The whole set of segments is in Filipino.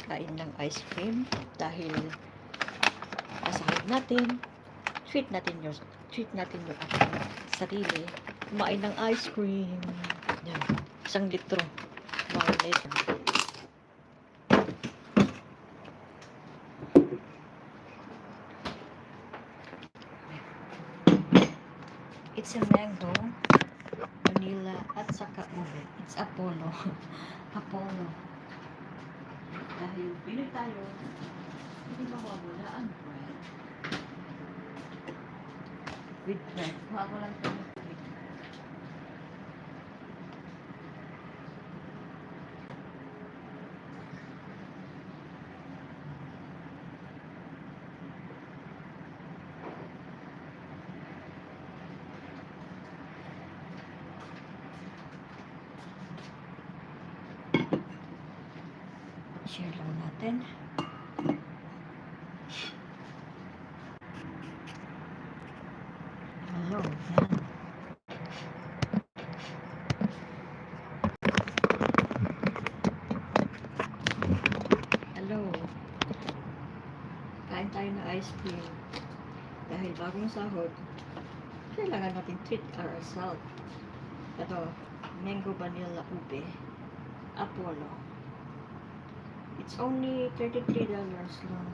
kain ng ice cream dahil kasahod natin. Treat natin yung ating sarili. Kumain ng ice cream. Yan. 1 litro. Mga litro. It's a mango, vanilla, at saka ube. It's Apollo. Apollo. Dahil Pinoy tayo, hindi mawawala ang bread. With bread. Kuha ko lang ito. Share lang natin. Hello, yan. Hello. Kain tayo ng ice cream. Dahil bagong sahod, kailangan natin treat ourselves. Ito, mango vanilla ube. Apollo. It's only $33 lang.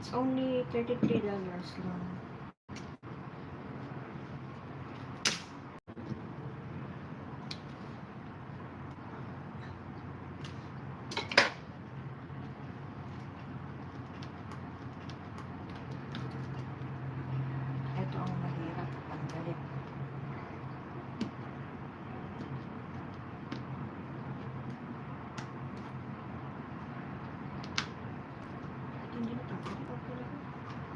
It's only $33 lang. Ito ang mahirap tanggalin. Hindi na tanggalin.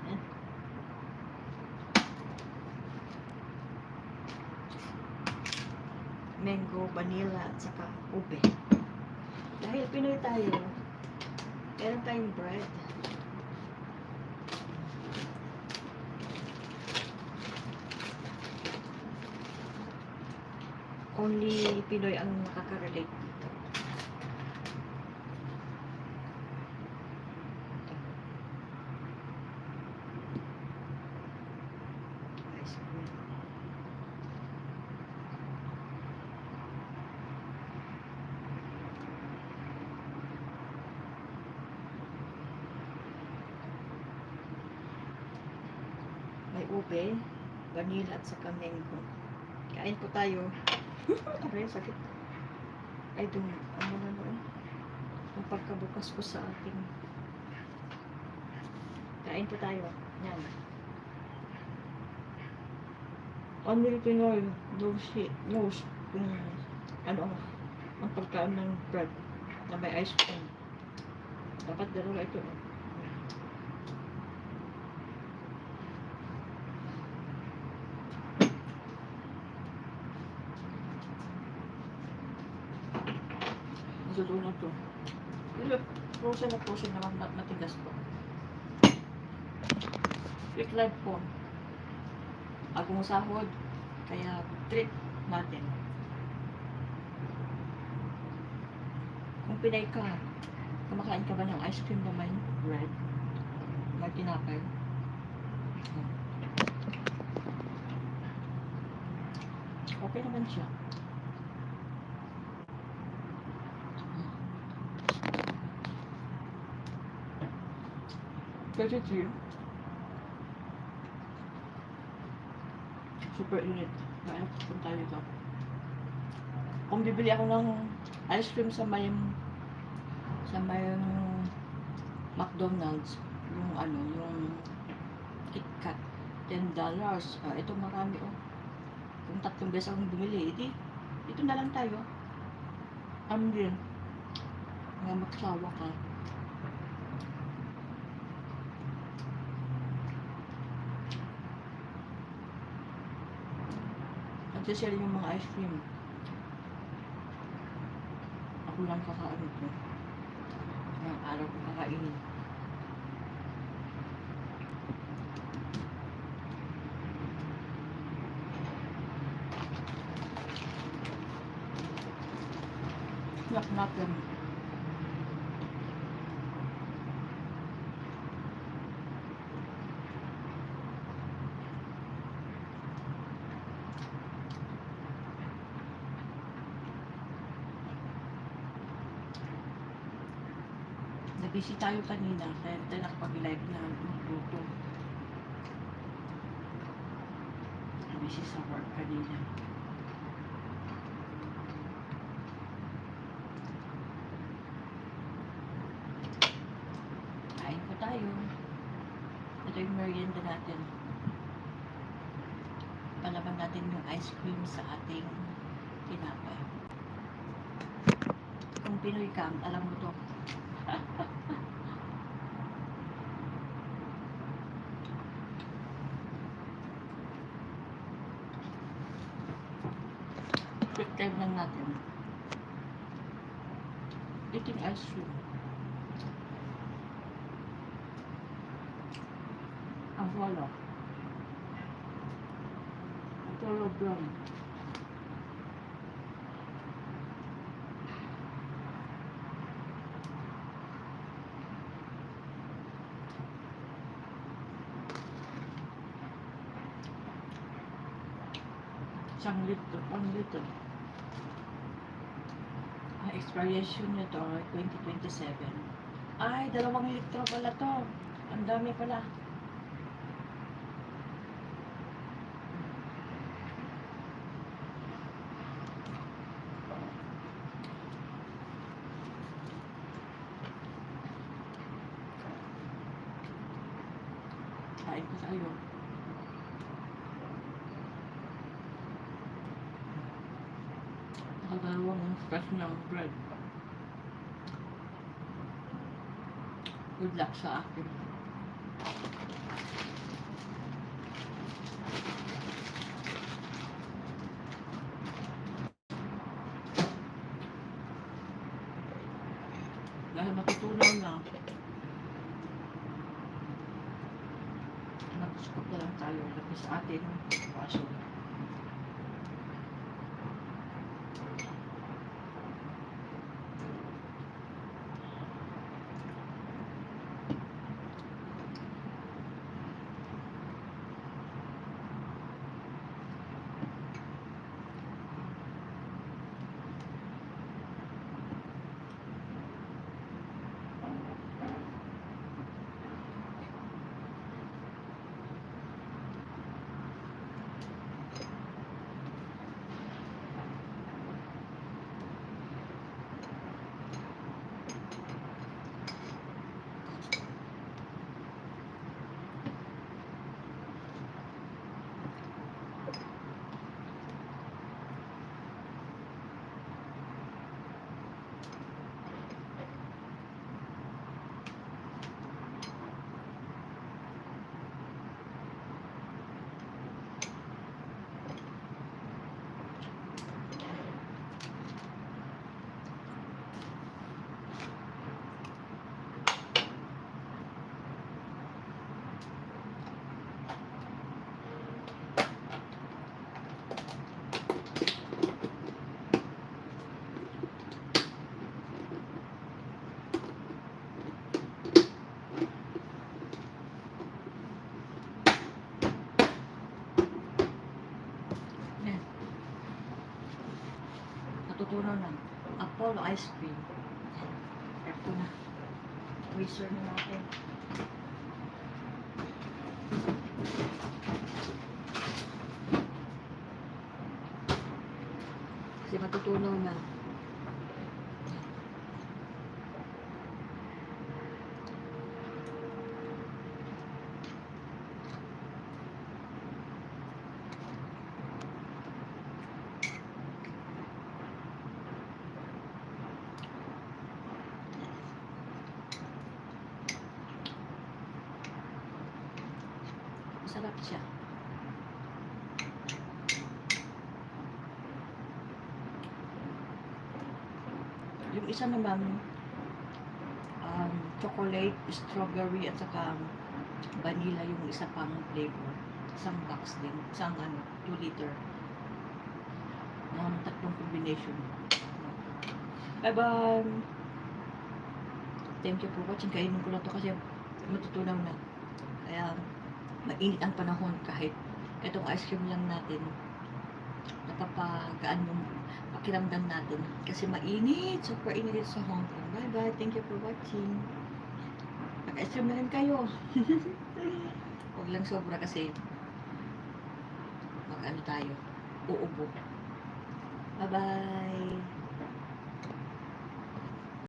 Yan. Mango, vanilla, at saka ube. Dahil Pinoy tayo, meron tayong bread. Only Pinoy ang nakaka-relate dito. Ice cream. May ube, vanilla at saka mango. Kain po tayo. Aray, sakit. Ay, ano na noon. Ang pagkabukas ko sa ating. Kain po tayo. Yan. Only Pinoy knows kung ano ang pagkain ng bread na may ice cream. Dapat dalawa ito. Ito na to. Frozen naman matigas po. Quick life po. Agong sahod. Kaya treat natin. Kung Pinay ka, kumakain ka ba ng ice cream na may bread? May tinapay? Okay naman siya. $33. Super init. Kaya punta nito. Kung bibili ako ng ice cream sa may McDonald's, yung KitKat, $10. Ito marami Kung 3 beses akong bumili, ito na lang tayo. Din. Nga magsawa ka. Nagsishare yung mga ice cream. Ako lang kakain ito. Ngayong araw ko kakainin. Knock natin. busy tayo kanina, kaya tayo nakapag-live na magluto. Busy sa work kanina. Kain po tayo. Ito yung merienda natin. Palaban natin yung ice cream sa ating tinapay. Kung Pinoy ka, alam mo to. Quick time lang natin. Eating ice cream. Ang wala. Ang tulog lang. Isang litro, 1 litro. Ang expiration nito ay 2027. Ay, 2 litro pala to. Ang dami pala. Kain ko tayo. Nakadalawang fresh ng bread. Good luck sa akin. Dahil matutunaw na, nag-scoop na lang tayo. Lapis sa atin, paso. Natutunaw na. Apollo ice cream. Ito na. Freezer na natin. Kasi matutunaw na. Masarap siya. Yung isa naman, chocolate, strawberry, at saka vanilla yung isa pang flavor. Isang box din. Isang 2 liter. Tatlong combination. Bye-bye! Thank you for watching. Kainin ko lang to kasi matutunaw na. Kaya, mainit ang panahon kahit itong ice cream lang natin. Napapagaan yung pakiramdam natin. Kasi mainit. Super init sa Hong Kong. Bye-bye. Thank you for watching. Mag-ice cream na rin kayo. Huwag lang sobra kasi mag-ano tayo, uubo. Bye-bye!